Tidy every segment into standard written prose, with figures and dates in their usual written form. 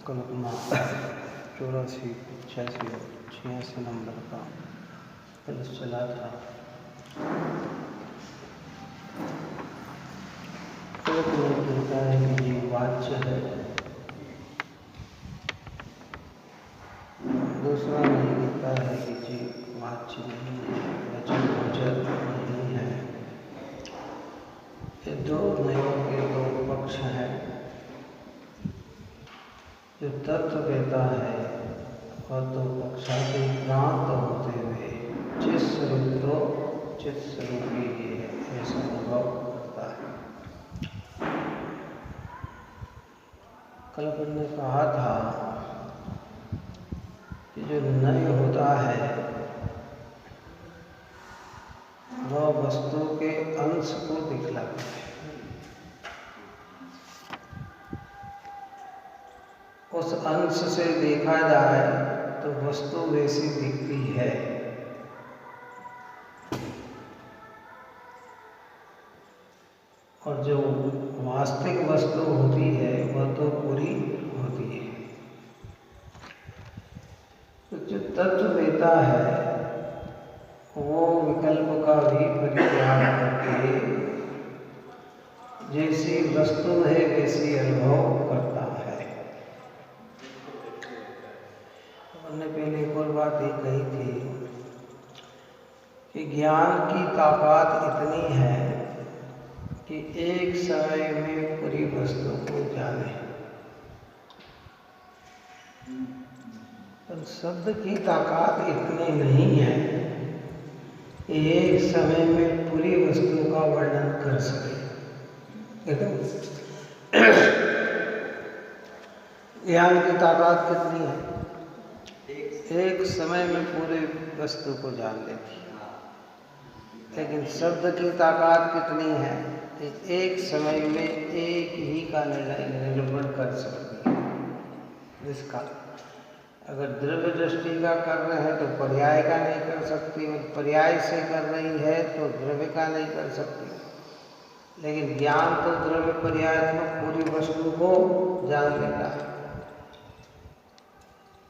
कल्पना 84, 86, 86 number का class चला था। एक लोग कहता है कि जीव वाच्य है, दूसरा नहीं कहता है कि जीव वाच्य नहीं है, वचन गोचर नहीं है। ये दो नयों के दो पक्ष हैं। जो तत्व कहता है वह दो पक्षातिक्रांत होते हुए चित स्वरूप ही है, ऐसा अनुभव करता है। कल अपन ने कहा था कि जो नय होता है वह वस्तु के अंश को दिखलाता है। उस अंश से देखा जाए तो वस्तु वैसी दिखती है, और जो वास्तविक वस्तु होती है वह तो पूरी होती है। तो जो तत्व देता है वो विकल्प का भी परित्याग करके जैसी वस्तु है वैसी अनुभव करता है। हमने पहले एक और बात ये कही थी कि ज्ञान की ताकत इतनी है कि एक समय में पूरी वस्तु को जाने, पर शब्द की ताकत इतनी नहीं है कि एक समय में पूरी वस्तु का वर्णन कर सके। ज्ञान की ताकत कितनी है? एक समय में पूरे वस्तु को जान लेती है। लेकिन शब्द की ताकत कितनी है? एक समय में एक ही का निरूपण कर सकती है। जिसका अगर द्रव्य दृष्टि का कर रहे हैं तो पर्याय का नहीं कर सकती, और पर्याय से कर रही है तो द्रव्य का नहीं कर सकती। लेकिन ज्ञान तो द्रव्य पर्यायात्मक पूरी वस्तु को जान लेता है।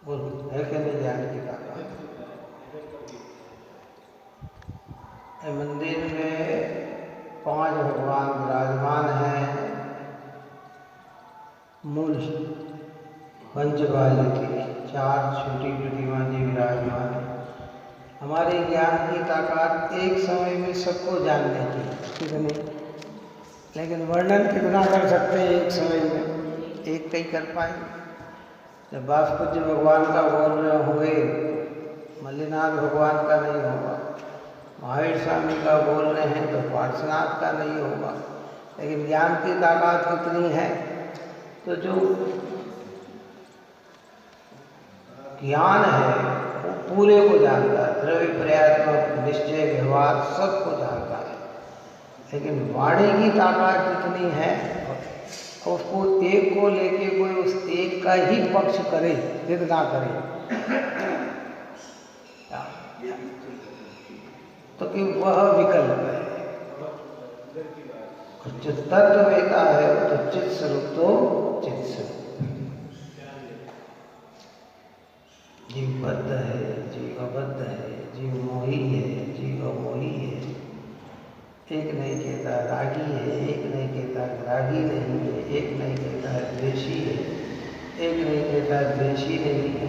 बोलो, है कि नहीं ज्ञान की ताकत? मंदिर में 5 भगवान विराजमान हैं। मूल पंचबाली की 4 छोटी प्रतिमा जी विराजमान है। हमारे ज्ञान की ताकत एक समय में सबको जान लेती है। लेकिन वर्णन कितना कर सकते हैं एक समय में, एक कई कर पाएंगे। जब बासपूज्य भगवान का बोल रहे होंगे, मल्लिनाथ भगवान का नहीं होगा, महावीर स्वामी का बोल रहे हैं तो पार्श्वनाथ का नहीं होगा। लेकिन ज्ञान की ताकत कितनी है, तो जो ज्ञान है वो पूरे को जानता है, द्रव्य पर्यात्मक निश्चय व्यवहार सबको जानता है। लेकिन वाणी की ताकत जितनी है, उसको एक को लेके कोई उस एक का ही पक्ष करे, जिद ना करे, तो कि वह विकल्प है। जो तत्व वेता है तो चित स्वरूप, तो चित स्वरूप। जीव बद्ध है, जीव अबद्ध है, जीव मोही है, जीव अमोही है। एक नहीं कहता रागी है, एक नहीं कहता रागी नहीं है, एक नहीं कहता द्वेषी है, एक नहीं कहता द्वेषी नहीं है,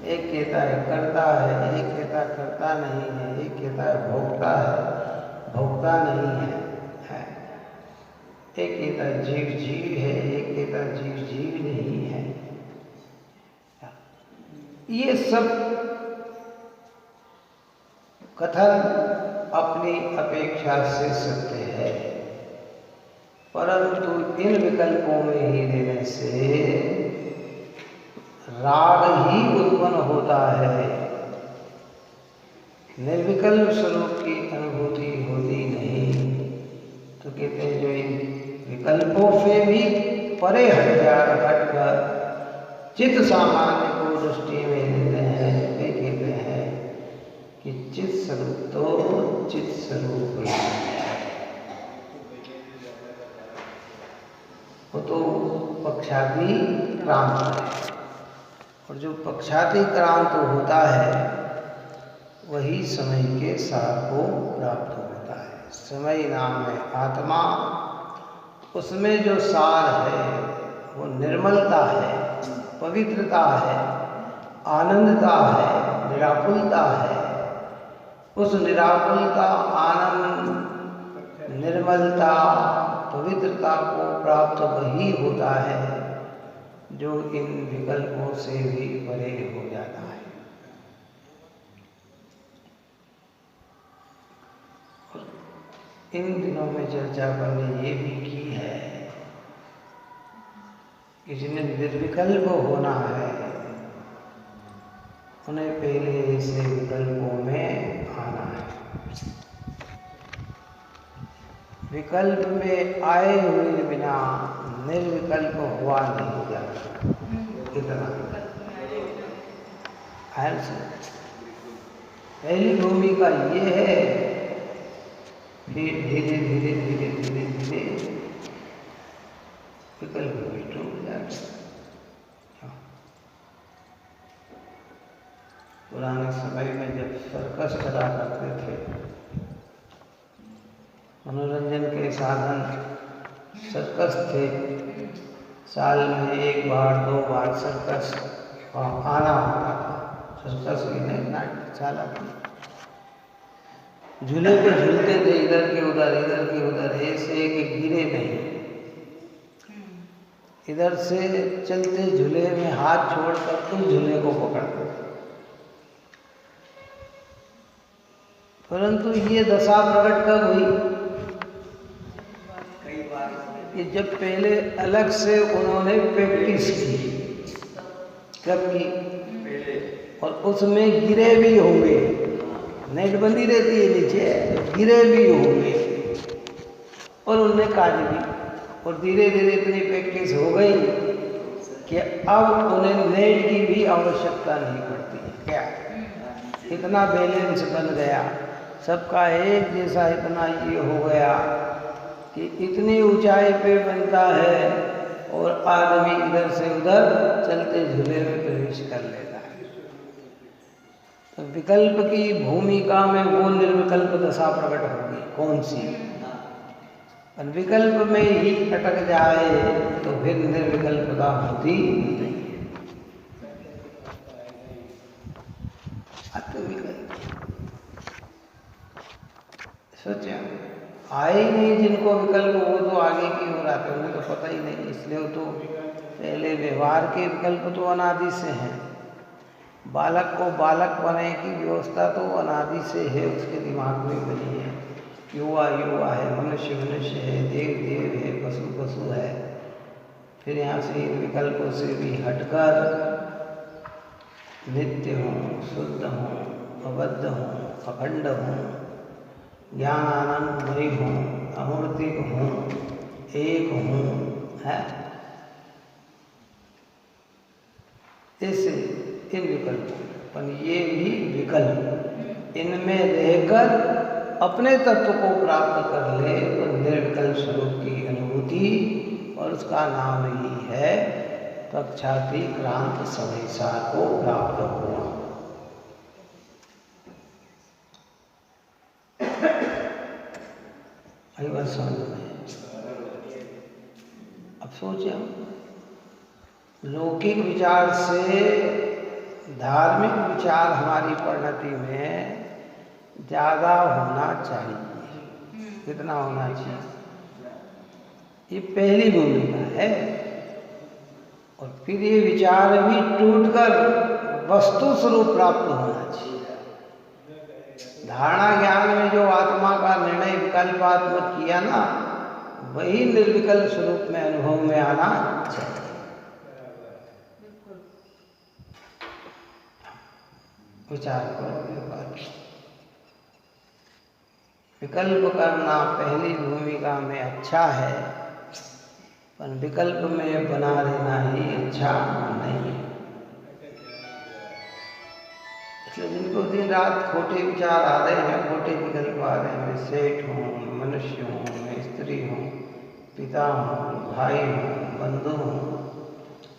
एक कहता है करता है, एक कहता करता नहीं है, एक कहता है भोक्ता है, भोक्ता नहीं है, एक कहता जीव जीव है, एक कहता जीव जीव नहीं है। ये सब कथन अपनी अपेक्षा से सत्य है, परंतु इन विकल्पों में ही रहने से राग ही उत्पन्न होता है, निर्विकल्प स्वरूप की अनुभूति होती नहीं। तो कहते हैं जो इन विकल्पों से भी परे हटकर चित्त सामान्य को दृष्टि में लेते हैं, वे कहते हैं कि चित्त स्वरूप तो चित्त स्वरूप है। वो तो पक्षाति क्रांत है, और जो पक्षाति क्रांत होता है वही समय के सार को प्राप्त होता है। समय नाम है आत्मा, उसमें जो सार है वो निर्मलता है, पवित्रता है, आनंदता है, निराकुलता है। उस निराकुलता, आनंद, निर्मलता, पवित्रता को प्राप्त वही होता है जो इन विकल्पों से भी परे हो जाता है। इन दिनों में चर्चा हमने ये भी की है कि जिन्हें निर्विकल्प होना है उन्हें पहले से विकल्पों में आना है। विकल्प में आए हुए बिना निर्विकल्प हुआ नहीं जाता। कितना पहली भूमिका ये है, फिर धीरे धीरे धीरे धीरे धीरे विकल्प भी टूट जाता। पुराने समय में जब सर्कस करा करते थे, मनोरंजन के साधन सर्कस थे, साल में एक बार दो बार सर्कस आना होता था। सर्कस की नहीं, नाट्यशाला की। झूले पे झूलते थे, इधर के उधर, इधर के उधर, ऐसे कि गिरे नहीं। इधर से चलते झूले में हाथ छोड़कर तुम झूले को पकड़ते थे। परंतु ये दशा प्रकट कब हुई? कि जब पहले अलग से उन्होंने प्रैक्टिस की। कब की? पहले। और उसमें गिरे भी होंगे, नेट बंदी रहती है नीचे, तो गिरे भी होंगे और उनने काज भी। और धीरे धीरे इतनी प्रैक्टिस हो गई कि अब उन्हें नेट की भी आवश्यकता नहीं पड़ती है। क्या इतना बैलेंस बन गया, सबका एक जैसा इतना ये हो गया कि इतनी ऊंचाई पे बनता है और आदमी इधर से उधर चलते झूले में प्रवेश कर लेता है। तो विकल्प की भूमिका में वो निर्विकल्प दशा प्रकट होगी। कौन सी? विकल्प में ही अटक जाए तो फिर निर्विकल्पता होती नहीं है। अतविकल्प सोचा आए ही नहीं जिनको विकल्प, वो तो आगे की ओर आते, उन्हें तो पता ही नहीं, इसलिए वो तो पहले व्यवहार के विकल्प तो अनादि से हैं। बालक को बालक बनाने की व्यवस्था तो अनादि से है, उसके दिमाग में बनी है। युवा युवा है, मनुष्य मनुष्य है, देव देव है, पशु पशु है। फिर यहाँ से इन विकल्पों से भी हटकर नित्य हूँ, शुद्ध हूँ, अबद्ध हूँ, अखंड हूँ, ज्ञान आनंदमयी हूँ, अमूर्तिक हूँ, एक हूँ, है। ऐसे इन विकल्पों, पर ये भी विकल्प, इनमें रहकर अपने तत्व को प्राप्त कर ले तो निर्विकल्प स्वरूप की अनुभूति, और उसका नाम ही है प्रक्षातिक्रांत समेसा को प्राप्त हुआ। आई बात समझ में? अब सोचे हम, लौकिक विचार से धार्मिक विचार हमारी परिणति में ज़्यादा होना चाहिए। कितना होना चाहिए? ये पहली भूमिका है। और फिर ये विचार भी टूटकर वस्तु स्वरूप प्राप्त होना चाहिए। धारणा ज्ञान में जो आत्मा का निर्णय विकल्पात्मक किया ना, वही निर्विकल्प स्वरूप में अनुभव में आना चाहिए। विचार करो, विकल्प करना पहली भूमिका में अच्छा है, पर विकल्प में बना रहना ही अच्छा नहीं। इसलिए जिनको दिन रात खोटे विचार आ रहे हैं, खोटे विकल्प आ रहे हैं, मैं सेठ हूँ, मनुष्य हूँ, मैं स्त्री हूँ, पिता हूँ, भाई हूँ, बंधु हूँ,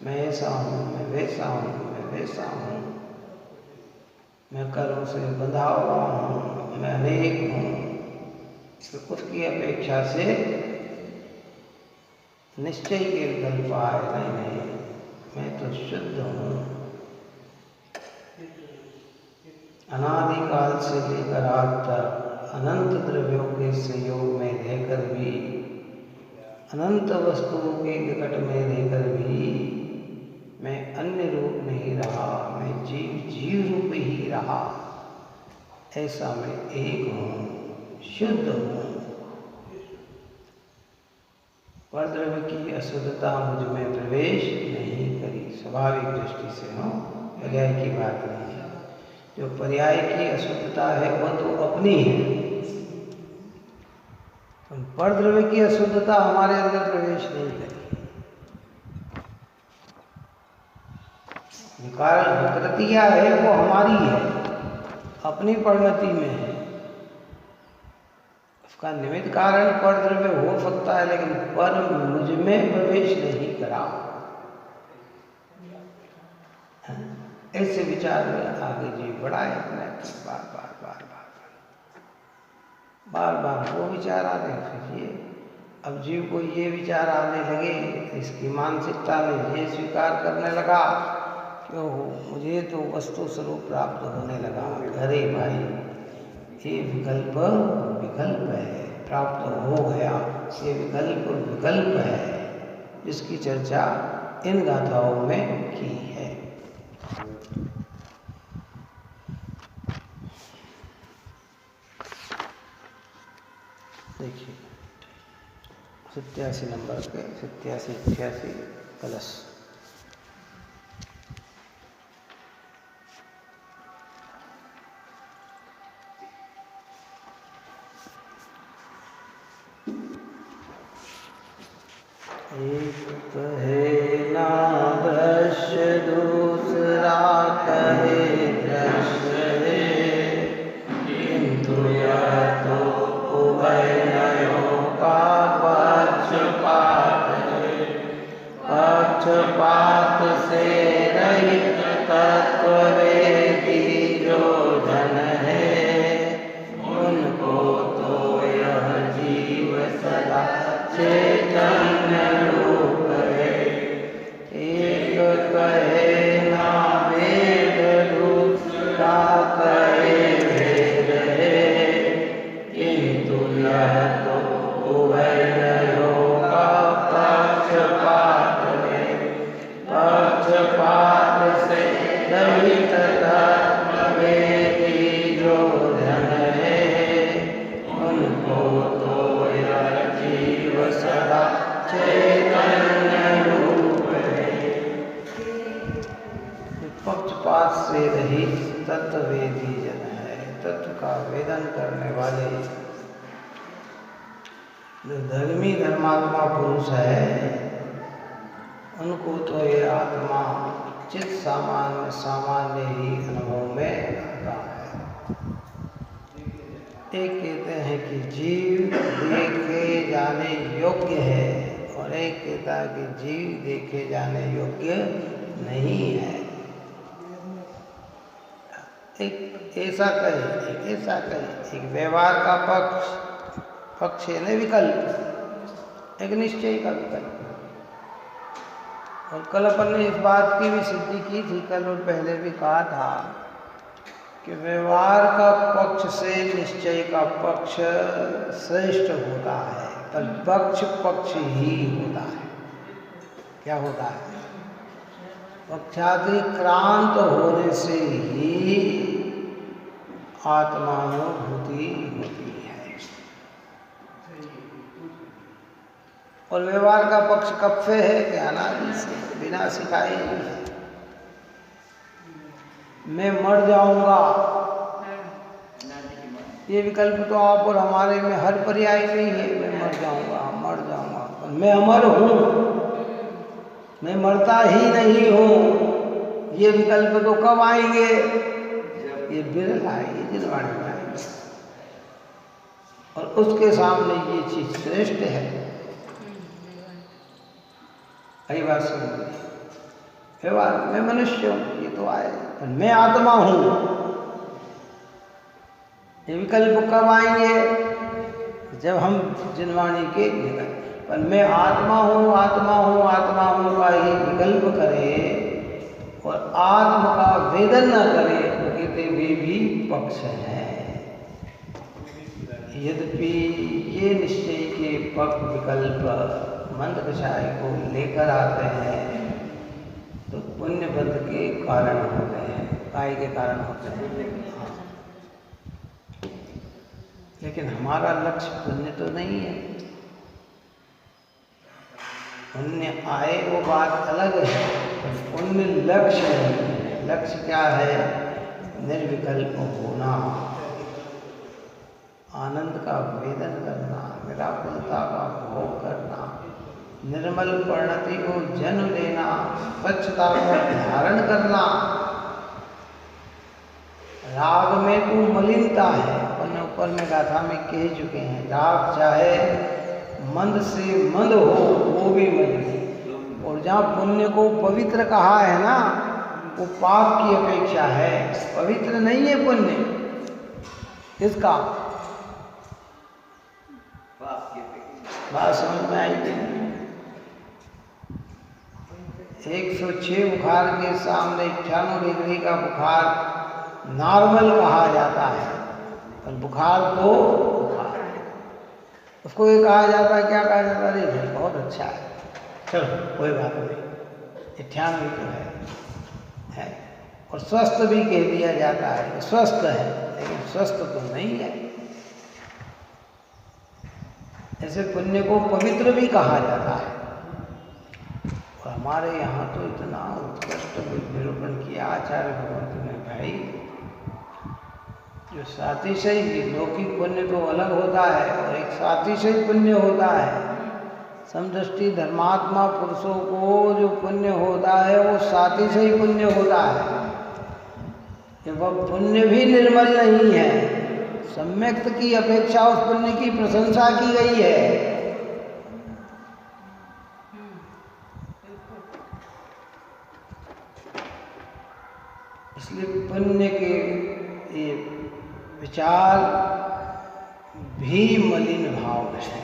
मैं ऐसा हूँ, मैं वैसा हूँ, मैं वैसा हूँ, मैं कर्म से बंधा हुआ हूँ, मैं अनेक हूँ, तो उसकी अपेक्षा से निश्चय के विकल्प आए, नहीं, मैं तो शुद्ध हूँ। अनादिकाल से लेकर आज तक अनंत द्रव्यों के संयोग में रहकर भी, अनंत वस्तुओं के निकट में रहकर भी मैं अन्य रूप नहीं रहा, मैं जीव जीव रूप ही रहा। ऐसा मैं एक हूँ, शुद्ध हूँ। परद्रव्य की अशुद्धता मुझ में प्रवेश नहीं करी। स्वाभाविक दृष्टि से हो, पर्याय की बात नहीं है। जो पर्याय की अशुद्धता है वह तो अपनी है, परद्रव्य की अशुद्धता हमारे अंदर प्रवेश नहीं करी। विकृतियाँ है वो हमारी है, अपनी परिणति में है। उसका निमित्त कारण परद्रव्य हो सकता है, लेकिन पर मुझ में प्रवेश नहीं करा। ऐसे विचार में आगे जी बढ़ाए अपने बार बार बार बार बार बार बार वो विचार आ रहे। फिर ये अब जीव को ये विचार आने लगे, इसकी मानसिकता में ये स्वीकार करने लगा कि ओहो मुझे तो वस्तु स्वरूप प्राप्त होने लगा। अरे भाई ये विकल्प विकल्प है, प्राप्त हो गया, ये विकल्प विकल्प है, जिसकी चर्चा इन गाथाओं में की है। देखिए 87 नंबर के 87-88 कलश। एक कहे ना दृश्य, दूसरा कहे दृश्य है, किंतु यह तो उभयनयों का पक्षपात है। पक्षपात से रहित तत्ववेदी जो जन है, उनको तो यह जीव सदा चैतन्य रूप है। एक कहे ना वेद, दूसरा कहे वेद है, किंतु यह तो तत्ववेदी जन है। तत्व का वेदन करने वाले जो धर्मी धर्मात्मा पुरुष है, उनको तो ये आत्मा चित सामान्य ही अनुभव में आता है। एक कहते हैं कि जीव देखे जाने योग्य है, और एक कहता है कि जीव देखे जाने योग्य नहीं है। एक ऐसा कहे, एक ऐसा कहे, एक व्यवहार का पक्ष है न विकल्प, एक निश्चय का विकल्प। और कल अपन ने इस बात की भी सिद्धि की थी, कल और पहले भी कहा था कि व्यवहार का पक्ष से निश्चय का पक्ष श्रेष्ठ होता है, पर पक्ष ही होता है। क्या होता है? पक्षातिक्रांत होने से ही आत्मानुभूति होती है। और व्यवहार का पक्ष कब से है? कि अनादि से, बिना सिखाए ही है। मैं मर जाऊंगा, ये विकल्प तो आप और हमारे में हर पर्याय में ही है। मैं मर जाऊंगा, मर जाऊंगा। मैं अमर हूं, मैं मरता ही नहीं हूं, ये विकल्प तो कब आएंगे? ये बिरल आएंगे, जिनवाणी में आएंगे। और उसके सामने ये चीज श्रेष्ठ है। यही बात सुन, व्यवहार मैं मनुष्य हूं, ये तो आए, पर मैं आत्मा हूं, ये विकल्प कब आएंगे? जब हम जिनवाणी के निकल, पर मैं आत्मा हूं, आत्मा हूं, आत्मा हूं का ही विकल्प करे और आत्मा का वेदन न करे, तो कहते वे भी पक्ष है। यद्यपि ये निश्चय के विकल्प मंदकषाय को लेकर आते हैं, तो पुण्य बंध के कारण होते हैं, काय के कारण होते हैं। हाँ। लेकिन हमारा लक्ष्य पुण्य तो नहीं है। पुण्य आए वो बात अलग है, पुण्य लक्ष्य नहीं है। लक्ष्य क्या है? निर्विकल्प होना, आनंद का वेदन करना, निराकुलता का भोग करना, निर्मल परिणति को जन्म देना, स्वच्छता को धारण करना। राग में तो मलिनता है, अपन ऊपर में गाथा में कह चुके हैं, राग चाहे मंद से मंद हो वो भी मलिन। और जहाँ पुण्य को पवित्र कहा है ना, वो पाप की अपेक्षा है, पवित्र नहीं है पुण्य। इसका पाप की अपेक्षा बात समझ में आई? 106 बुखार के सामने 98 डिग्री का बुखार नॉर्मल कहा जाता है, पर बुखार तो बुखार है। उसको ये कहा जाता है, क्या कहा जाता है? भाई बहुत अच्छा है, चलो कोई बात नहीं, 98 तो है। और स्वस्थ भी कह दिया जाता है, स्वस्थ है, लेकिन स्वस्थ तो नहीं है। ऐसे पुण्य को पवित्र भी कहा जाता है। और हमारे यहाँ तो इतना उत्कृष्ट निरूपण किया आचार्य भगवंत ने भाई, जो सातिशय लौकिक पुण्य तो अलग होता है, और एक सातिशय पुण्य होता है। समदृष्टि धर्मात्मा पुरुषों को जो पुण्य होता है वो सातिशय पुण्य होता है। वह पुण्य भी निर्मल नहीं है, सम्यक्त की अपेक्षा उस पुण्य की प्रशंसा की गई है। इसलिए पुण्य के ये विचार भी मलिन भाव है,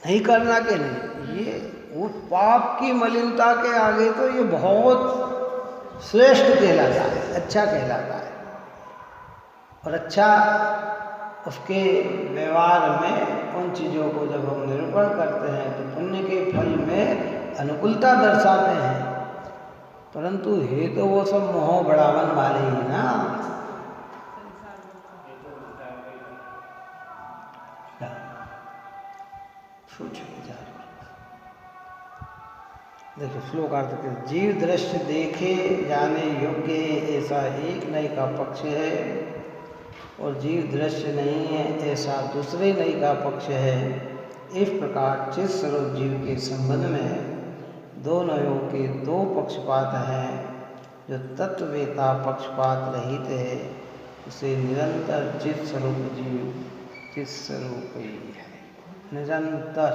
नहीं करना के नहीं। ये वो पाप की मलिनता के आगे तो ये बहुत श्रेष्ठ कहलाता है, अच्छा कहलाता है। और अच्छा उसके व्यवहार में उन चीज़ों को जब हम निरूपण करते हैं तो पुण्य के फल में अनुकूलता दर्शाते हैं, परंतु हे तो वो सब मोह बढ़ावन वाले ही ना। सोचो विचार। देखो श्लोक अर्थ के, जीव दृश्य देखे जाने योग्य है ऐसा एक नई का पक्ष है, और जीव दृश्य नहीं है ऐसा दूसरे नई का पक्ष है। इस प्रकार चित स्वरूप जीव के संबंध में दो नयों के दो पक्षपात हैं। जो तत्ववेता पक्षपात रहित है उसे निरंतर चित स्वरूप जीव चित स्वरूप ही है। निरंतर,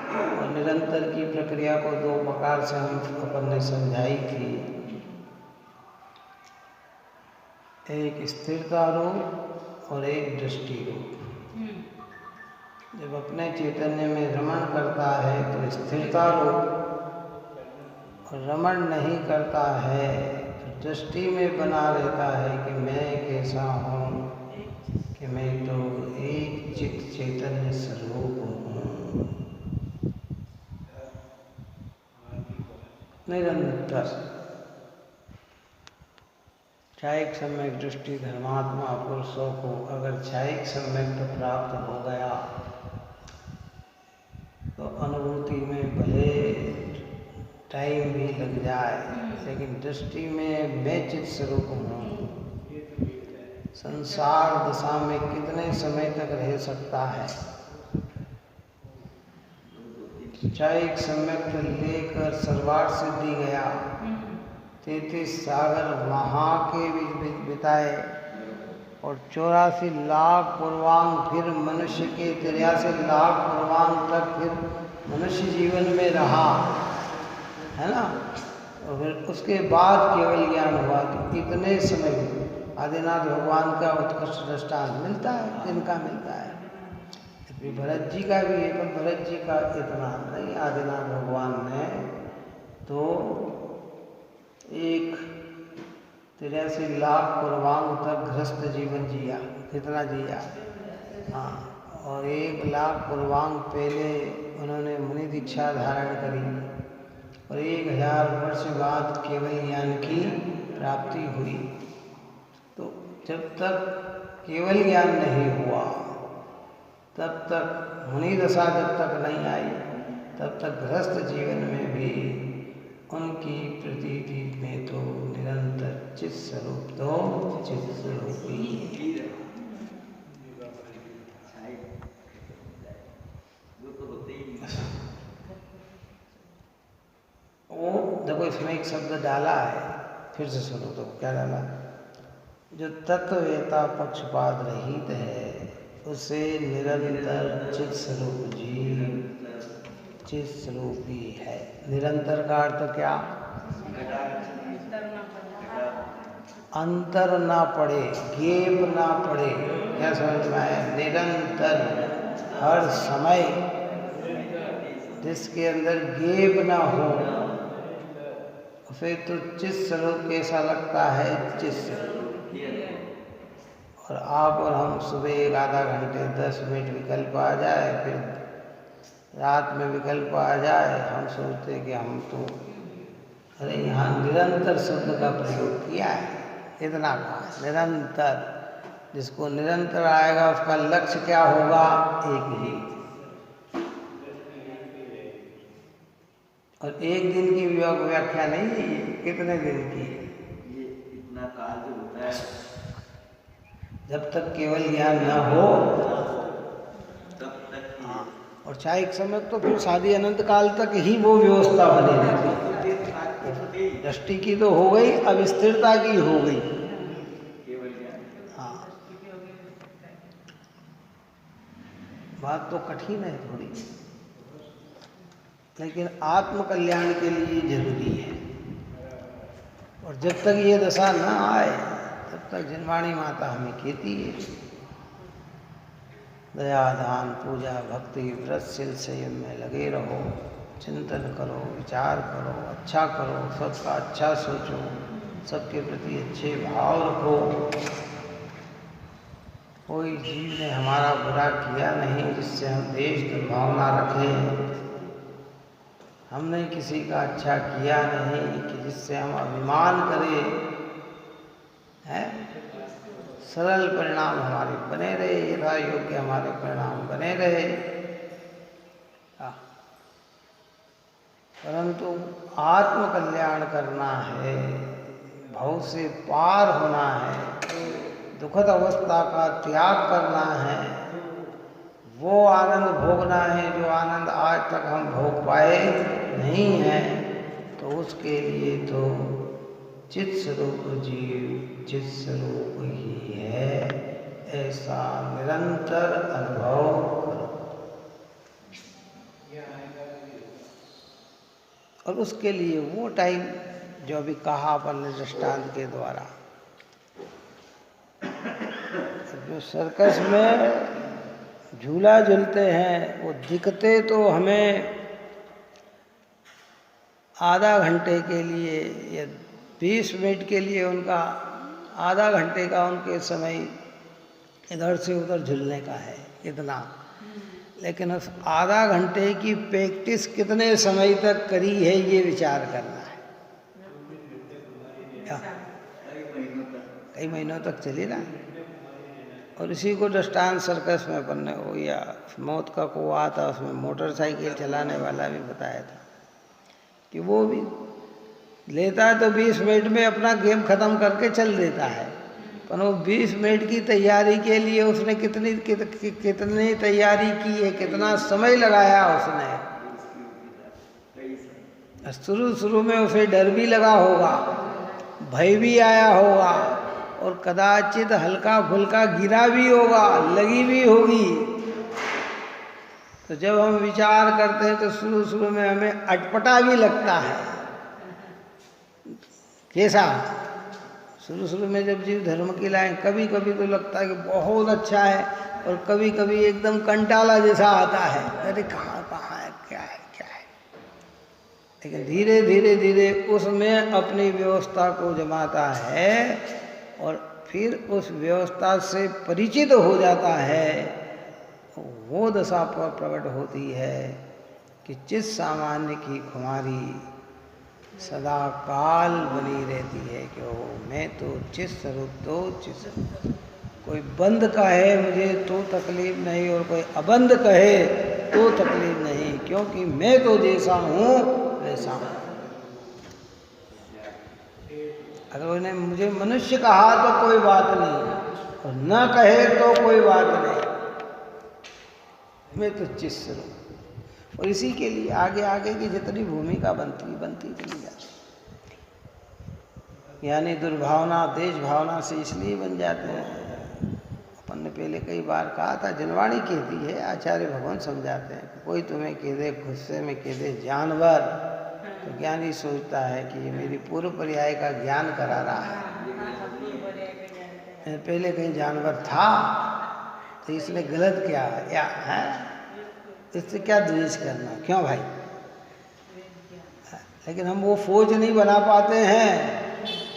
और निरंतर की प्रक्रिया को दो प्रकार से हम अपन ने समझाई थी। एक स्थिरता रूप और एक दृष्टि रूप। जब अपने चैतन्य में रमण करता है तो स्थिरता रूप, और रमण नहीं करता है तो दृष्टि में बना रहता है कि मैं कैसा हूँ, कि मैं तो एक चित चैतन्य स्वरूप हूँ। निरंतर क्षयिक सम्यक दृष्टि धर्मात्मा पुरुषों को अगर क्षयिक सम्यक प्राप्त हो गया तो अनुभूति में भले टाइम भी लग जाए, लेकिन दृष्टि में मैं चित स्वरूप हूँ। संसार दशा में कितने समय तक रह सकता है। क्षयिक सम्यक लेकर सर्वार्थ सिद्धि गया, 33 सागर वहाँ के बिताए, और 84 लाख पूर्वांग फिर मनुष्य के 83 लाख पूर्वांग तक फिर मनुष्य जीवन में रहा, है ना। और फिर उसके बाद केवल ज्ञान हुआ। तो इतने समय आदिनाथ भगवान का उत्कृष्ट दृष्टांत मिलता है, जिनका मिलता है। फिर भरत जी का भी है, पर भरत जी का इतना नहीं। आदिनाथ भगवान ने तो एक 83 लाख पूर्वांग तक गृहस्थ जीवन जिया। कितना जिया? हाँ। और 1 लाख पूर्वांग पहले उन्होंने मुनि दीक्षा धारण करी, और 1000 वर्ष बाद केवल ज्ञान की प्राप्ति हुई। तो जब तक केवल ज्ञान नहीं हुआ, तब तक मुनि दशा जब तक नहीं आई, तब तक गृहस्थ जीवन में भी उनकी प्रतीति में तो निरंतर चित स्वरूप तो चित स्वरूप ही है। वो देखो इसमें एक शब्द डाला है, फिर से सुनो तो क्या डाला। जो तत्ववेता पक्षपात रहित है उसे निरंतर चित स्वरूप जीव चित स्वरूप ही है। निरंतर का अर्थ क्या? अंतर ना पड़े, गेप ना पड़े। क्या समझ में आया? निरंतर, हर समय, जिसके अंदर गेप ना हो फिर तो चित स्वरूप कैसा लगता है? चित स्वरूप। और आप और हम सुबह 1 आधा घंटे 10 मिनट विकल्प आ जाए, फिर रात में विकल्प आ जाए, हम सोचते कि हम तो अरे यहाँ निरंतर शब्द का प्रयोग किया है, इतना कहा निरंतर। जिसको निरंतर आएगा उसका लक्ष्य क्या होगा? एक ही। और एक दिन की व्याख्या नहीं है ये, कितने दिन की? ये इतना काल जो होता है, जब तक केवल ज्ञान न हो तब तक। हाँ, और क्षयिक समय तो फिर शादी अनंत काल तक ही वो व्यवस्था बनी रहती है। दृष्टि की तो हो गई, अब स्थिरता की हो गई। केवल ज्ञान। हाँ, बात तो कठिन है थोड़ी, लेकिन आत्म कल्याण के लिए जरूरी है। और जब तक ये दशा न आए तब तक जिनवाणी माता हमें कहती है, दया दान पूजा भक्ति व्रत शील संयम में लगे रहो, चिंतन करो, विचार करो, अच्छा करो, सबका अच्छा सोचो, सबके प्रति अच्छे भाव रखो। कोई जीव ने हमारा बुरा किया नहीं जिससे हम देश दुर्भावना रखें। हमने किसी का अच्छा किया नहीं कि जिससे हम अभिमान करें, है। सरल परिणाम हमारे बने रहे, यथा योग्य हमारे परिणाम बने रहे। परंतु आत्म कल्याण करना है, भव से पार होना है, दुखद अवस्था का त्याग करना है, वो आनंद भोगना है जो आनंद आज तक हम भोग पाए नहीं हैं, तो उसके लिए तो चित स्वरूप जीव चित स्वरूप ही है, ऐसा निरंतर अनुभव करो। और उसके लिए वो टाइम जो अभी कहा अपन ने दृष्टांत के द्वारा, जो सर्कस में झूला झूलते हैं वो दिखते तो हमें आधा घंटे के लिए या 20 मिनट के लिए, उनका आधा घंटे का उनके समय इधर से उधर झूलने का है इतना, लेकिन उस आधा घंटे की प्रैक्टिस कितने समय तक करी है ये विचार करना है। कई महीनों तक चली ना। और इसी को दृष्टांत सर्कस में अपन ने वो या मौत का कुआं था, उसमें मोटरसाइकिल चलाने वाला भी बताया था कि वो भी लेता है तो 20 मिनट में अपना गेम खत्म करके चल देता है, पर वो 20 मिनट की तैयारी के लिए उसने कितनी तैयारी की है, कितना समय लगाया उसने। शुरू में उसे डर भी लगा होगा, भय भी आया होगा, और कदाचित हल्का फुल्का गिरा भी होगा, लगी भी होगी। तो जब हम विचार करते हैं तो शुरू में हमें अटपटा भी लगता है। कैसा? शुरू में जब जीव धर्म की लाइन, कभी कभी तो लगता है कि बहुत अच्छा है, और कभी कभी एकदम कंटाला जैसा आता है, अरे कहाँ है, क्या है। लेकिन धीरे उसमें अपनी व्यवस्था को जमाता है और फिर उस व्यवस्था से परिचित हो जाता है, वो दशा पर प्रकट होती है कि चित सामान्य की खुमारी सदा काल बनी रहती है कि ओ मैं तो चित स्वरूप, तो चित स्वरूप। कोई बंद कहे मुझे तो तकलीफ नहीं, और कोई अबंद कहे तो तकलीफ नहीं, क्योंकि मैं तो जैसा हूँ वैसा हूँ। अगर उन्हें मुझे मनुष्य कहा तो कोई बात नहीं, और न कहे तो कोई बात नहीं, मैं तो चित स्वरूप। और इसी के लिए आगे की जितनी भूमिका बनती चली जाती, यानी दुर्भावना देश भावना से इसलिए बन जाते हैं। अपन ने पहले कई बार कहा था, जनवाणी कहती है, आचार्य भगवान समझाते हैं, कोई तुम्हें कह दे गुस्से में कह दे जानवर, तो ज्ञानी सोचता है कि ये मेरी पूर्व पर्याय का ज्ञान करा रहा है। पहले कहीं जानवर था तो इसने गलत क्या या है, इससे क्या द्वेष करना, क्यों भाई? लेकिन हम वो फौज नहीं बना पाते हैं।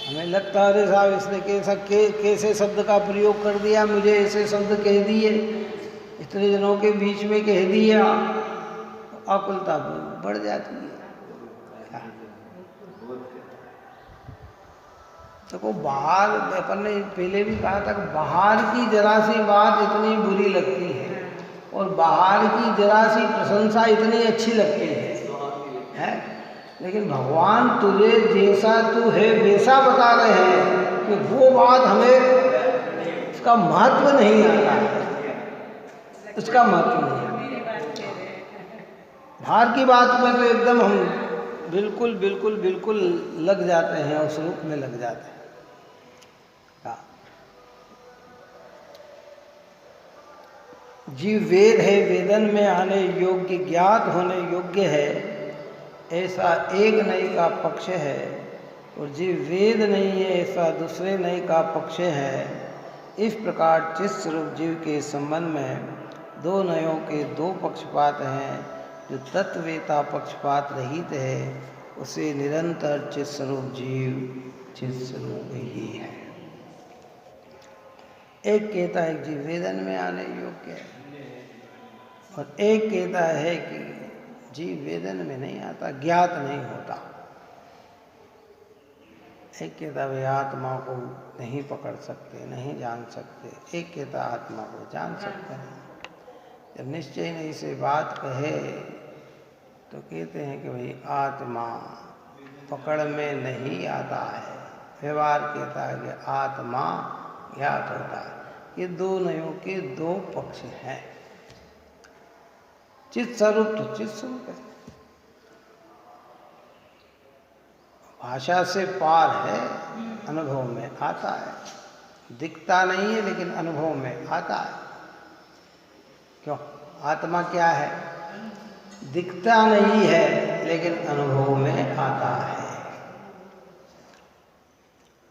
हमें लगता है अरे साहब इसने कैसे शब्द का प्रयोग कर दिया, मुझे ऐसे शब्द कह दिए, इतने जनों के बीच में कह दिया, आकुलता बढ़ जाती है। तो बाहर, अपन ने पहले भी कहा था कि बाहर की जरा सी बात इतनी बुरी लगती है और बाहर की जरा सी प्रशंसा इतनी अच्छी लगती है? लेकिन भगवान तुझे जैसा तू है वैसा बता रहे हैं कि वो बात हमें उसका महत्व नहीं आता है, उसका महत्व नहीं आता। बाहर की बात में तो एकदम हम बिल्कुल लग जाते हैं, उस रूप में लग जाते हैं। जीव वेद है, वेदन में आने योग्य, ज्ञात होने योग्य है, ऐसा एक नई का पक्ष है, और जीव वेद नहीं है ऐसा दूसरे नई का पक्ष है। इस प्रकार चित स्वरूप जीव के संबंध में दो नयों के दो पक्षपात हैं। जो तत्ववेता पक्षपात रहित है उसे निरंतर चित स्वरूप जीव चित स्वरूप ही है। एक कहता है जीव वेदन में आने योग्य है, और एक कहता है कि जीव वेदन में नहीं आता, ज्ञात नहीं होता। एक कहता है आत्मा को नहीं पकड़ सकते, नहीं जान सकते, एक कहता आत्मा को जान सकते हैं। जब निश्चय नहीं से बात कहे तो कहते हैं कि भाई आत्मा पकड़ में नहीं आता है। व्यवहार कहता है कि आत्मा ज्ञात होता है। ये दो नयों के दो पक्ष हैं। चित स्वरूप तो चित स्वरूप है, भाषा से पार है, अनुभव में आता है। दिखता नहीं है लेकिन अनुभव में आता है। क्यों? आत्मा क्या है? दिखता नहीं है लेकिन अनुभव में आता है।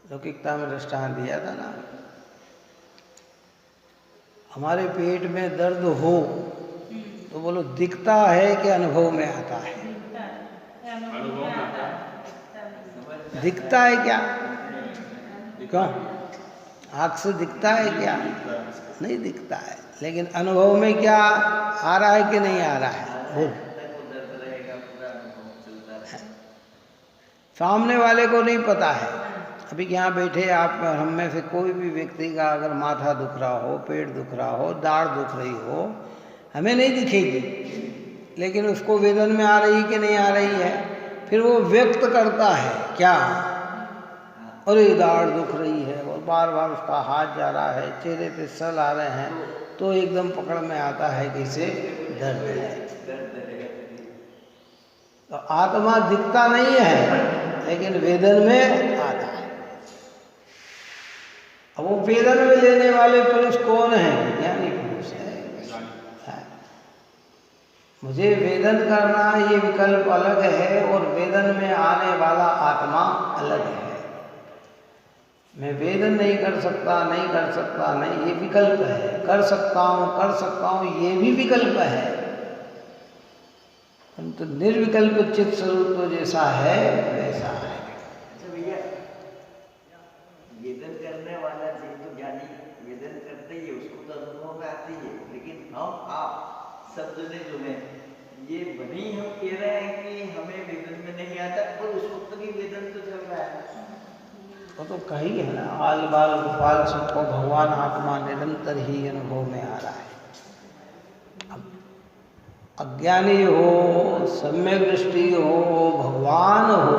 लौकिकता में दृष्टांत दिया था ना, हमारे पेट में दर्द हो तो बोलो दिखता है कि अनुभव में आता है? दिखता है क्या? क्यों? आँख से दिखता है क्या? नहीं दिखता है, लेकिन अनुभव में क्या आ रहा है कि नहीं आ रहा है? बोल। सामने वाले को नहीं पता है। अभी यहाँ बैठे आप हम में से कोई भी व्यक्ति का अगर माथा दुख रहा हो, पेट दुख रहा हो, दाढ़ दुख रही हो, हमें नहीं दिखेगी, लेकिन उसको वेदन में आ रही कि नहीं आ रही है। फिर वो व्यक्त करता है क्या? अरे दाढ़ दुख रही है, और बार बार उसका हाथ जा रहा है, चेहरे पे सल आ रहे हैं, तो एकदम पकड़ में आता है कि इसे दर्द है। तो आत्मा दिखता नहीं है लेकिन वेदन में आता है। अब वो वेदन में लेने वाले पुरुष कौन है? ज्ञानी पुरुष है। मुझे वेदन करना ये विकल्प अलग है और वेदन में आने वाला आत्मा अलग है। मैं वेदन नहीं कर सकता, नहीं कर सकता नहीं, ये विकल्प है। कर सकता हूँ, ये भी विकल्प है। परंतु निर्विकल्प चित्त स्वरूप तो जैसा है वैसा है। अच्छा भैया, वेदन करने वाला जीव तो ज्ञानी वेदन करते ही, उसको तो अनुभव में आती है, लेकिन हम आप सब जने जो है ये बनी हम कह रहे हैं कि हमें वेदन में नहीं आता, और उस वक्त भी वेदन तो चल रहा है। वो तो कही है ना, आल बाल गोपाल सबको भगवान आत्मा निरंतर ही अनुभव में आ रहा है। अज्ञानी हो, सम्यक दृष्टि हो, भगवान हो,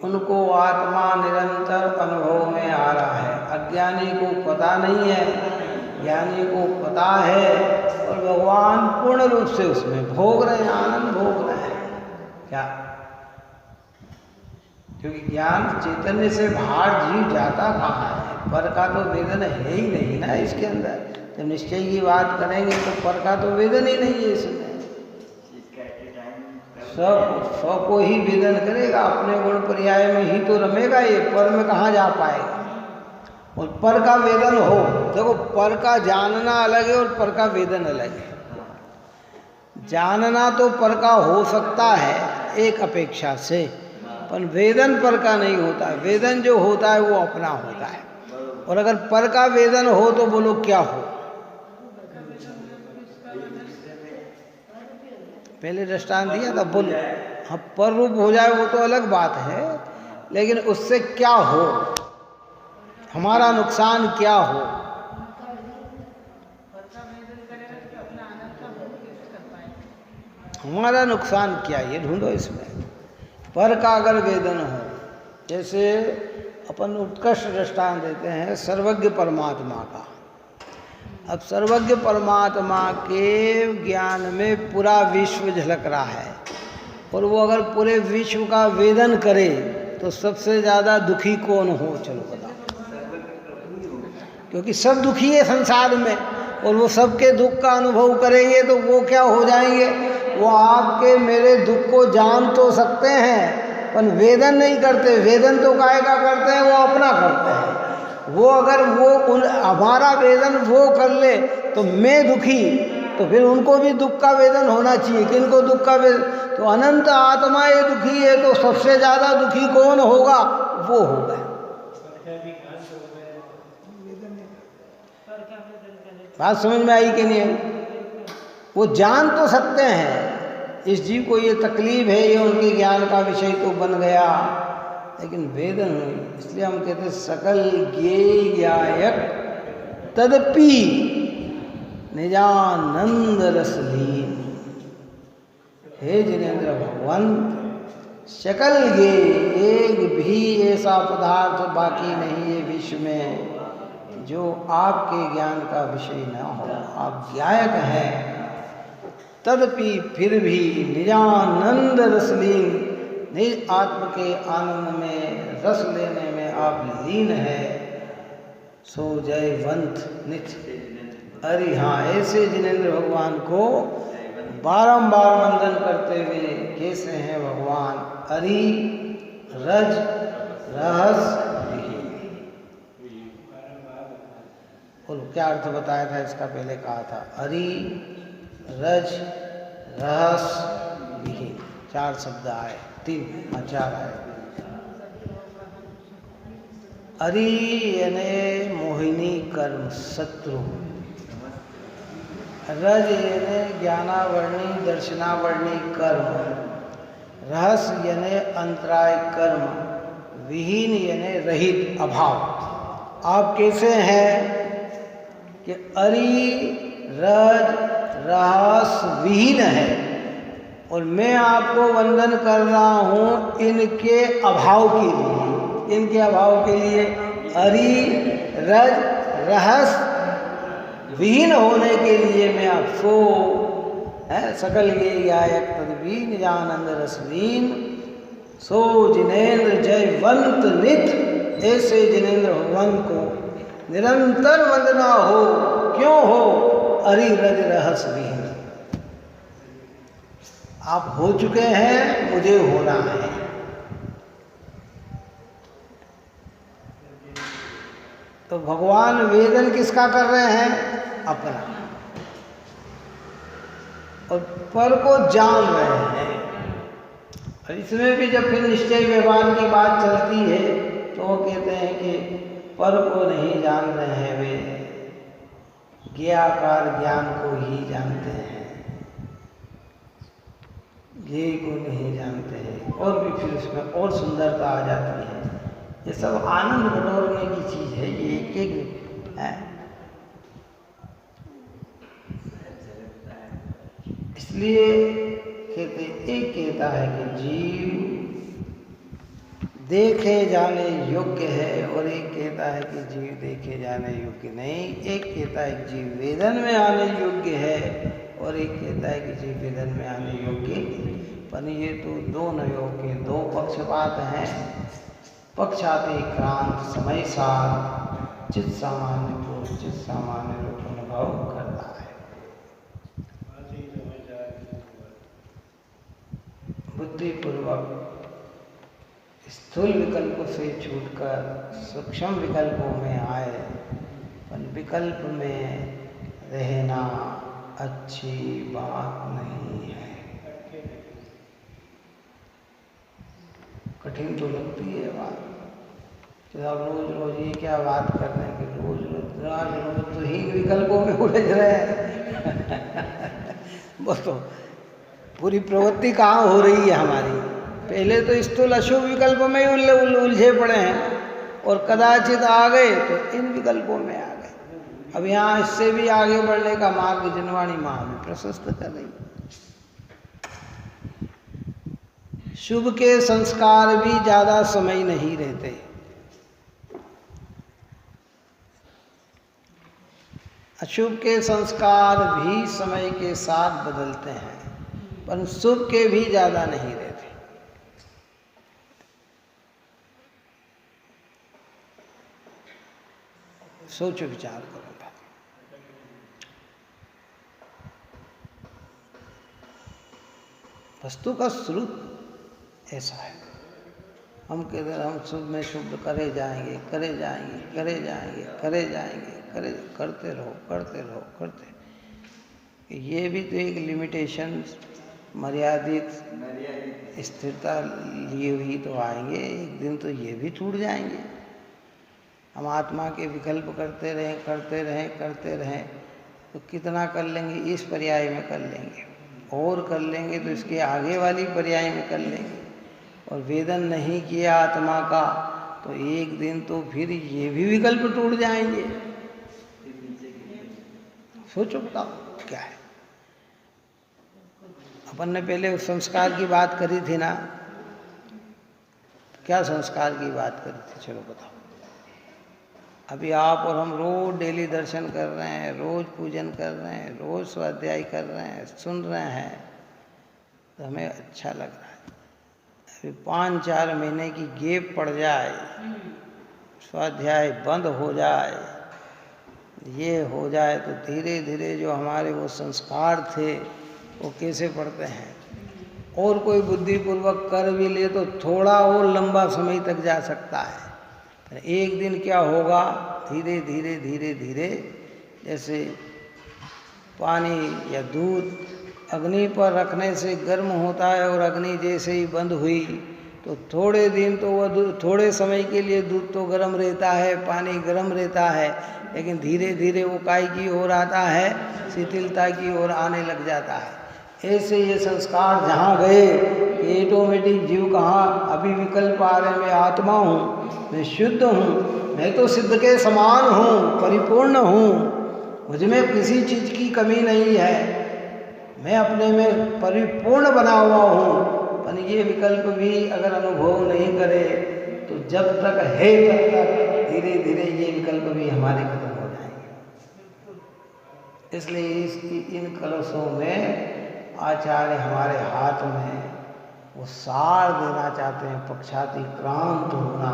उनको आत्मा निरंतर अनुभव में आ रहा है। अज्ञानी को पता नहीं है, ज्ञानी को पता है, और भगवान पूर्ण रूप से उसमें भोग रहे हैं, आनंद भोग रहे हैं। क्या? क्योंकि ज्ञान चैतन्य से बाहर जीव जाता कहाँ है? पर का तो वेदन है ही नहीं ना इसके अंदर। जब निश्चय की बात करेंगे तो पर का तो वेदन ही नहीं है इसमें। सब को ही वेदन करेगा, अपने गुण पर्याय में ही तो रमेगा, ये पर में कहाँ जा पाएगा। और पर का वेदन हो, देखो पर का जानना अलग है और पर का वेदन अलग है। जानना तो पर का हो सकता है एक अपेक्षा से, पर वेदन पर का नहीं होता है। वेदन जो होता है वो अपना होता है। और अगर पर का वेदन हो तो बोलो क्या हो? पहले दृष्टांत दिया था, बोलो। हाँ, पर रूप हो जाए वो तो अलग बात है, लेकिन उससे क्या हो? हमारा नुकसान क्या हो? हमारा नुकसान क्या, ये ढूंढो इसमें। पर का अगर वेदन हो, जैसे अपन उत्कृष्ट दृष्टांत देते हैं सर्वज्ञ परमात्मा का। अब सर्वज्ञ परमात्मा के ज्ञान में पूरा विश्व झलक रहा है, और वो अगर पूरे विश्व का वेदन करे तो सबसे ज़्यादा दुखी कौन हो? चलो बताओ। क्योंकि सब दुखी है संसार में, और वो सबके दुख का अनुभव करेंगे तो वो क्या हो जाएंगे? वो आपके मेरे दुख को जान तो सकते हैं पर वेदन नहीं करते। वेदन तो काहे का करते हैं? वो अपना करते हैं। वो अगर वो हमारा वेदन वो कर ले तो मैं दुखी, तो फिर उनको भी दुख का वेदन होना चाहिए। किनको दुख का वेदन? तो अनंत आत्मा ये दुखी है, तो सबसे ज़्यादा दुखी कौन होगा? वो होगा। बात समझ में आई कि नहीं आई? वो जान तो सकते हैं इस जीव को ये तकलीफ है, ये उनके ज्ञान का विषय तो बन गया, लेकिन वेदन नहीं। इसलिए हम कहते हैं सकल ज्ञेयायक तदपि निजानंद रसलीन। हे जिनेंद्र भगवंत, सकल ये एक भी ऐसा पदार्थ बाकी नहीं है विश्व में जो आपके ज्ञान का विषय न हो। आप ज्ञायक हैं, तदपि फिर भी निजानंद रसलीन, निज आत्म के आनंद में रस लेने में आप लीन है। सो जयवंत नित्य। अरे हाँ, ऐसे जिनेंद्र भगवान को बारंबार वंदन करते हुए कैसे हैं भगवान? अरि रज रहस विहीन। और क्या अर्थ बताया था इसका? पहले कहा था अरि रज रहस विहीन। 4 शब्द आए, 3 4 आए। अरि यानी मोहिनी कर्म शत्रु, रज यानी ज्ञानावर्णी दर्शनावर्णी कर्म, रहस यानी अंतराय कर्म, विहीन यानी रहित अभाव। आप कैसे हैं कि अरि रज रहस विहीन है, और मैं आपको वंदन कर रहा हूँ इनके अभाव के लिए। इनके अभाव के लिए अरि रज रहस विहीन होने के लिए मैं आपको है सकल ये गायक तदभी निजानंद रसलीन। सो जिनेंद्र जयवंत नित, ऐसे जिनेंद्र भगवान को निरंतर वंदना हो। क्यों हो? अरि रज रहस विहीन। आप हो चुके हैं, मुझे होना है। तो भगवान वेदन किसका कर रहे हैं? अपना। और पर को जान रहे हैं। और इसमें भी जब फिर निश्चय व्यवहार की बात चलती है तो वो कहते हैं कि पर को नहीं जान रहे हैं, वे ज्ञाकार ज्ञान को ही जानते हैं, ज्ञेय को नहीं जानते हैं। और भी फिर उसमें और सुंदरता आ जाती है। ये सब आनंद बटोरने की चीज़ है। ये एक है। इसलिए कहते, एक कहता है कि जीव देखे जाने योग्य है, और एक कहता है कि जीव देखे जाने योग्य नहीं। एक कहता है कि जीव वेदन में आने योग्य है, और एक कहता है कि जीव वेदन में आने योग्य नहीं। पर ये तो दोनों योग के 2 पक्षपात हैं। पक्षाते क्रांत समय सार, चित सामान्य को चित सामान्य रूप अनुभव करता है। बुद्धिपूर्वक स्थूल विकल्पों से छूटकर सूक्ष्म विकल्पों में आए, पर विकल्प में रहना अच्छी बात नहीं है। कठिन तो लगती है बात कि आप रोज रोज ये क्या बात कर रहे हैं कि रोज तो ही विकल्पों में उलझ रहे हैं। वो तो पूरी प्रवृत्ति कहाँ हो रही है हमारी। पहले तो स्थूल अशुभ विकल्पों में ही उलझे पड़े हैं, और कदाचित आ गए तो इन विकल्पों में आ गए। अब यहाँ इससे भी आगे बढ़ने का मार्ग जिनवाणी माँ भी प्रशस्त कर रही है। शुभ के संस्कार भी ज्यादा समय नहीं रहते। अशुभ के संस्कार भी समय के साथ बदलते हैं, पर शुभ के भी ज्यादा नहीं रहते। सोचो, विचार करो। वस्तु का स्वरूप ऐसा है। हम कहते हैं हम शुभ में शुभ करे जाएंगे, करे जाएंगे, करे जाएंगे, करे जाएंगे, करते रहो। ये भी तो एक लिमिटेशन, मर्यादित स्थिरता लिए हुई तो आएंगे। एक दिन तो ये भी छूट जाएंगे। हम आत्मा के विकल्प करते रहें तो कितना कर लेंगे? इस पर्याय में कर लेंगे, और कर लेंगे तो इसके आगे वाली पर्याय में कर लेंगे। और वेदन नहीं किया आत्मा का तो एक दिन तो फिर ये भी विकल्प टूट जाएंगे। सोचो, बताओ क्या है। अपन ने पहले उस संस्कार की बात करी थी ना, क्या संस्कार की बात करी थी, चलो बताओ। अभी आप और हम रोज डेली दर्शन कर रहे हैं, रोज पूजन कर रहे हैं, रोज स्वाध्याय कर रहे हैं, सुन रहे हैं, तो हमें अच्छा लग रहा है। अभी 5-4 महीने की गैप पड़ जाए, स्वाध्याय बंद हो जाए, ये हो जाए, तो धीरे धीरे जो हमारे वो संस्कार थे वो कैसे पड़ते हैं। और कोई बुद्धिपूर्वक कर भी ले तो थोड़ा और लंबा समय तक जा सकता है, पर एक दिन क्या होगा, धीरे धीरे धीरे धीरे, जैसे पानी या दूध अग्नि पर रखने से गर्म होता है और अग्नि जैसे ही बंद हुई तो थोड़े दिन तो वह थोड़े समय के लिए दूध तो गर्म रहता है, पानी गर्म रहता है, लेकिन धीरे धीरे वो काय की ओर आता है, शिथिलता की ओर आने लग जाता है। ऐसे ये संस्कार जहाँ गए, ऑटोमेटिक जीव कहाँ, अभी विकल्प आ रहे, मैं आत्मा हूँ, मैं शुद्ध हूँ, मैं तो सिद्ध के समान हूँ, परिपूर्ण हूँ, मुझ में किसी चीज़ की कमी नहीं है, मैं अपने में परिपूर्ण बना हुआ हूँ। पर ये विकल्प भी अगर अनुभव नहीं करे तो जब तक है तब तक धीरे धीरे ये विकल्प भी हमारे खत्म हो जाएंगे। इसलिए इन कलशों में आचार्य हमारे हाथ में वो सार देना चाहते हैं, पक्षातिक्रांत होना,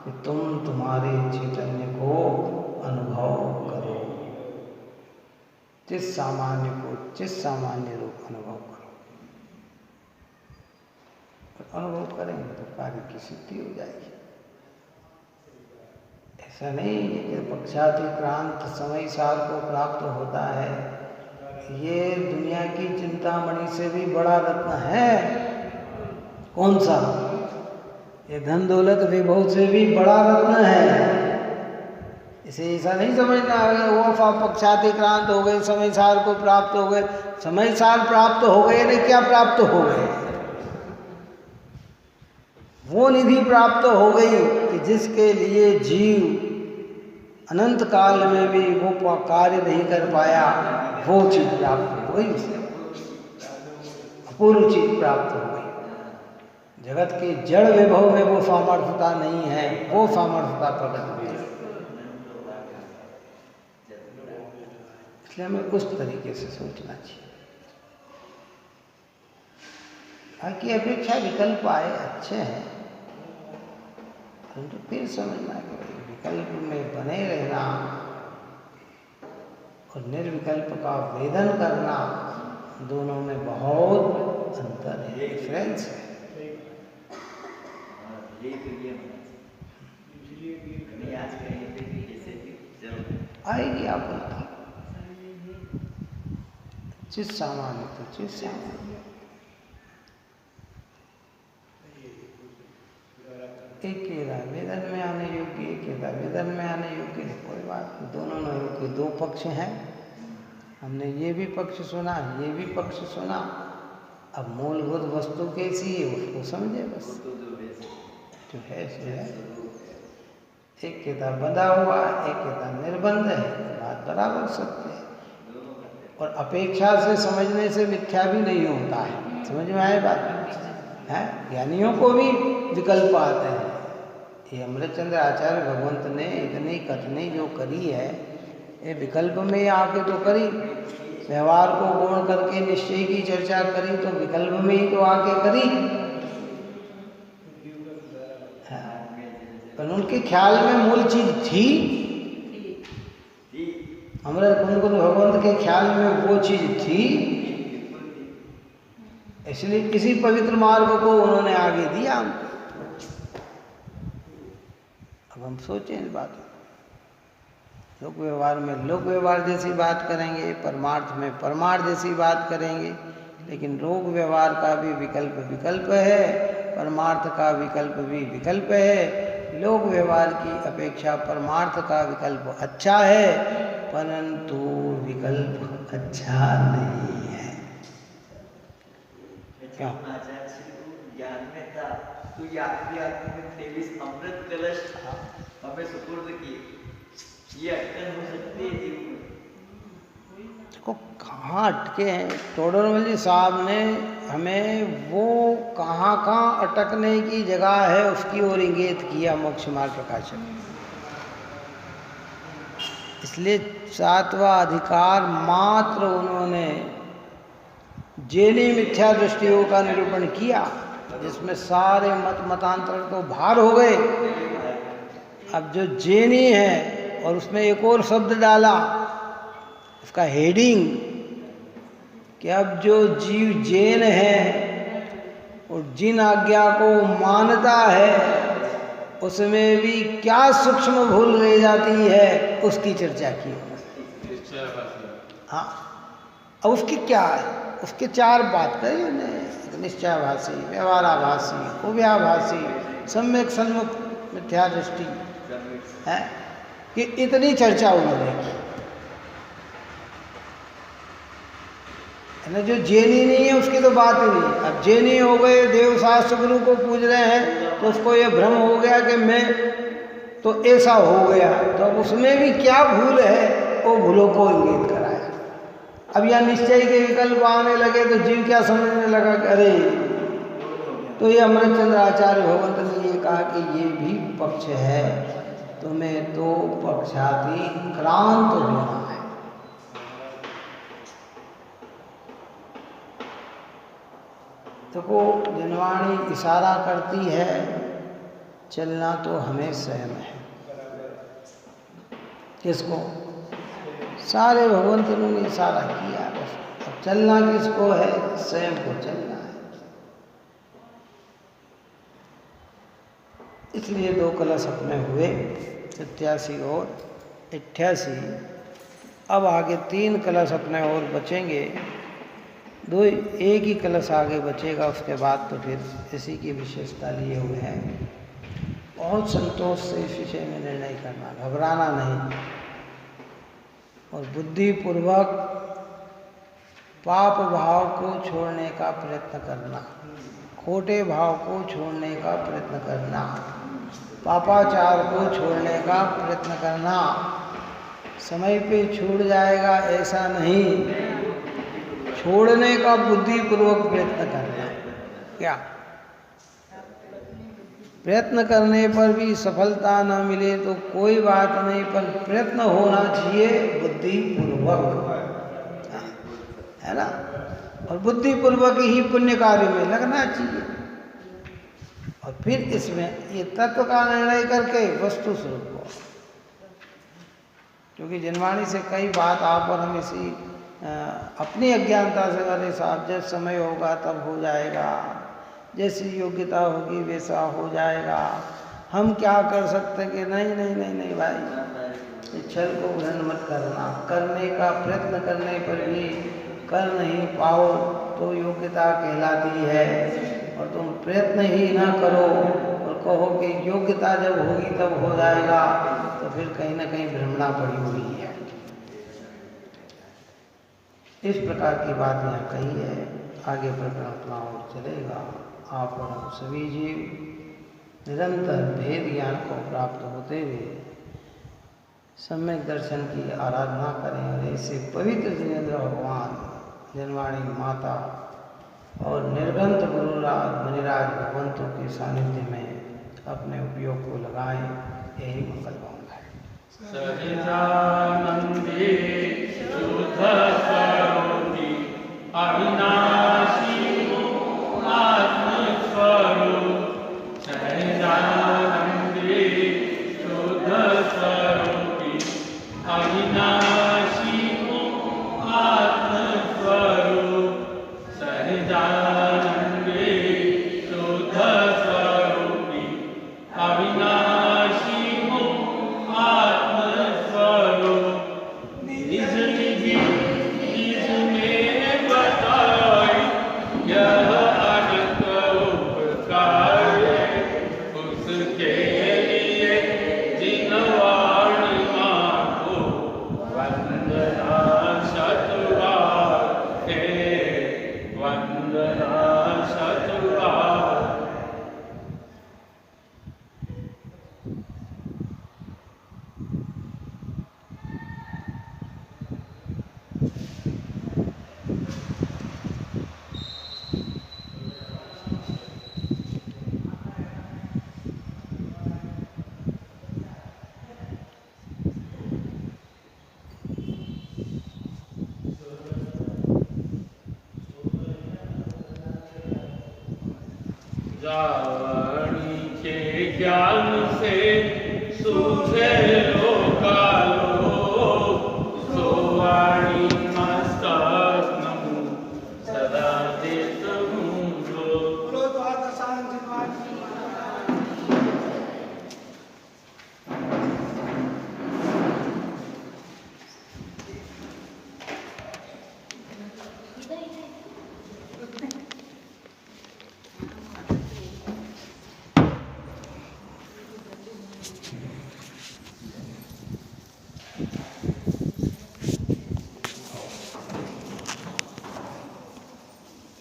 कि तुम तुम्हारे चैतन्य को अनुभव करो, चित सामान्य को चित सामान्य रूप अनुभव करो। अनुभव करेंगे तो कार्य की सिद्धि हो जाएगी। ऐसा नहीं है कि पक्षातिक्रांत समय सार को प्राप्त होता है, ये दुनिया की चिंतामणि से भी बड़ा रत्न है। कौन सा? ये धन दौलत विभव से भी बड़ा रत्न है। इसे ऐसा नहीं समझना है वो पक्षातिक्रांत हो गए, समय सार को प्राप्त हो गए। समय सार प्राप्त हो गए नहीं, क्या प्राप्त हो गए? वो निधि प्राप्त हो गई कि जिसके लिए जीव अनंत काल में भी वो कार्य नहीं कर पाया, वो चीज प्राप्त हो गई, उसे अपूर्व चीज प्राप्त हो गई। जगत के जड़ वैभव में वो सामर्थ्यता नहीं है, वो सामर्थ्यता प्रकट हुई। इसलिए हमें उस तरीके से सोचना चाहिए। बाकी अपेक्षा विकल्प आए अच्छे हैं, परंतु फिर समझना कि विकल्प में बने रहना और निर्विकल्प का वेदन करना, दोनों में बहुत अंतर है, डिफरेंस है। आएगी आप बोलता चित सामान्य तो चित सामान्य, एक केरा वेदन में आने योग्य, एक केरा वेदन में आने योग्य, कोई बात नहीं, दोनों न योग्य। दो पक्ष हैं, हमने ये भी पक्ष सुना, ये भी पक्ष सुना, अब मूलभूत वस्तु कैसी है उसको समझे बस, जो है सो है। एक केता बंधा हुआ, एक केता निर्बंध है, बात बराबर सत्य है। और अपेक्षा से समझने से मिथ्या भी नहीं होता है, समझ में आए बात है। ज्ञानियों को भी विकल्प आते हैं। ये अमृतचंद्र आचार्य भगवंत ने इतनी कथनी जो करी है, ये विकल्प में आके तो करी, व्यवहार को गौण करके निश्चय की चर्चा करी तो विकल्प में ही तो आके करी। पर उनके ख्याल में मूल चीज थी, अमृत कुंद भगवंत के ख्याल में वो चीज थी, इसलिए किसी पवित्र मार्ग को उन्होंने आगे दिया हमको। अब हम सोचें इस बात को, लोक व्यवहार में लोक व्यवहार जैसी बात करेंगे, परमार्थ में परमार्थ जैसी बात करेंगे, लेकिन लोक व्यवहार का भी विकल्प है, परमार्थ का विकल्प भी विकल्प है। लोक व्यवहार की अपेक्षा परमार्थ का विकल्प अच्छा है, परंतु विकल्प अच्छा नहीं है। क्यों? ज्ञान में था तो याद में 23 अमृत कलश हमें सुपुर्द किए, ये अटकन हो सकती है जीव में। देखो कहाँ अटके हैं। टोडरमल जी साहब ने हमें वो कहाँ कहाँ अटकने की जगह है उसकी ओर इंगित किया मोक्ष मार्ग प्रकाशन। इसलिए 7वां अधिकार मात्र उन्होंने जेनी मिथ्या दृष्टियों का निरूपण किया, जिसमें सारे मत मतांतर तो भार हो गए। अब जो जेनी है और उसमें एक और शब्द डाला, उसका हेडिंग, कि अब जो जीव जैन है और जिन आज्ञा को मानता है उसमें भी क्या सूक्ष्म भूल रह जाती है, उसकी चर्चा की। हाँ, अब उसकी क्या है, उसके 4 बात कही उन्हें, निश्चयाभासी, व्यवहाराभासी, उभयाभासी, सम्यक सन्मुख मिथ्या दृष्टि है, कि इतनी चर्चा उन्होंने की। जो जेनी नहीं है उसकी तो बात ही नहीं। अब जेनी हो गए, देव शास्त्र गुरु को पूज रहे हैं, तो उसको ये भ्रम हो गया कि मैं तो ऐसा हो गया, तो अब उसमें भी क्या भूल है, वो भूलों को इंगित कराया। अब यह निश्चय के विकल्प आने लगे तो जीव क्या समझने लगा कि अरे, तो ये अमृतचंद्र आचार्य भगवंत ने ये कहा कि ये भी पक्ष है, तुम्हें तो पक्षाति क्रांत होना है। तो को जनवाणी इशारा करती है, चलना तो हमें स्वयं है। किसको? सारे भगवंत ने इशारा किया, बस अब चलना किसको है? स्वयं को चलना है। इसलिए 2 कलश अपने हुए, 87 और 88। अब आगे 3 कलश अपने और बचेंगे, 2 एक ही कलश आगे बचेगा। उसके बाद तो फिर इसी की विशेषता लिए हुए हैं। बहुत संतोष से इस विषय में निर्णय करना, घबराना नहीं, और बुद्धिपूर्वक पाप भाव को छोड़ने का प्रयत्न करना, खोटे भाव को छोड़ने का प्रयत्न करना, पापाचार को छोड़ने का प्रयत्न करना। समय पे छूट जाएगा ऐसा नहीं, छोड़ने का बुद्धिपूर्वक प्रयत्न करना। क्या प्रयत्न करने पर भी सफलता न मिले तो कोई बात नहीं, पर प्रयत्न होना चाहिए बुद्धिपूर्वक, है ना। और बुद्धिपूर्वक ही पुण्य कार्य में लगना चाहिए। और फिर इसमें ये तत्व का निर्णय करके वस्तु स्वरूप को, क्योंकि जनवाणी से कई बात आप और हम इसी अपनी अज्ञानता से, अरे साहब जब समय होगा तब हो जाएगा, जैसी योग्यता होगी वैसा हो जाएगा, हम क्या कर सकते कि नहीं नहीं नहीं नहीं भाई, छल को ग्रहण मत करना। करने का प्रयत्न करने पर भी कर नहीं पाओ तो योग्यता कहलाती है, और तुम प्रयत्न ही ना करो और कहो कि योग्यता जब होगी तब हो जाएगा, तो फिर कहीं ना कहीं भ्रमणा पड़ी हुई है। इस प्रकार की बात यहाँ कही है। आगे प्रकरण अपना और चलेगा। आप और हम सभी जीव निरंतर भेद ज्ञान को प्राप्त होते हुए सम्यक दर्शन की आराधना करें, और ऐसे पवित्र जिनेन्द्र भगवान, जनवाणी माता और निर्ग्रंथ गुरुराज मुनिराज भगवंतों के सानिध्य में अपने उपयोग को लगाएं। यही मंगल भावना है। सहितानंदे शुद्ध स्वरूपी अविनाशी आत्मस्वरूप, सहितानंदे शुद्ध स्वरूपी अविनाशी आत्मस्वरूप, सहितानंदे शुद्ध स्वरूपी अविनाशी आत्मस्वरूप, निज निज में बताए सुधावाणी के ज्ञान से सूझे लोकालो सोवाणी मस्तक नमो सदा देत हूँ जो बोलो द्वादशांग भगवान की Thank you.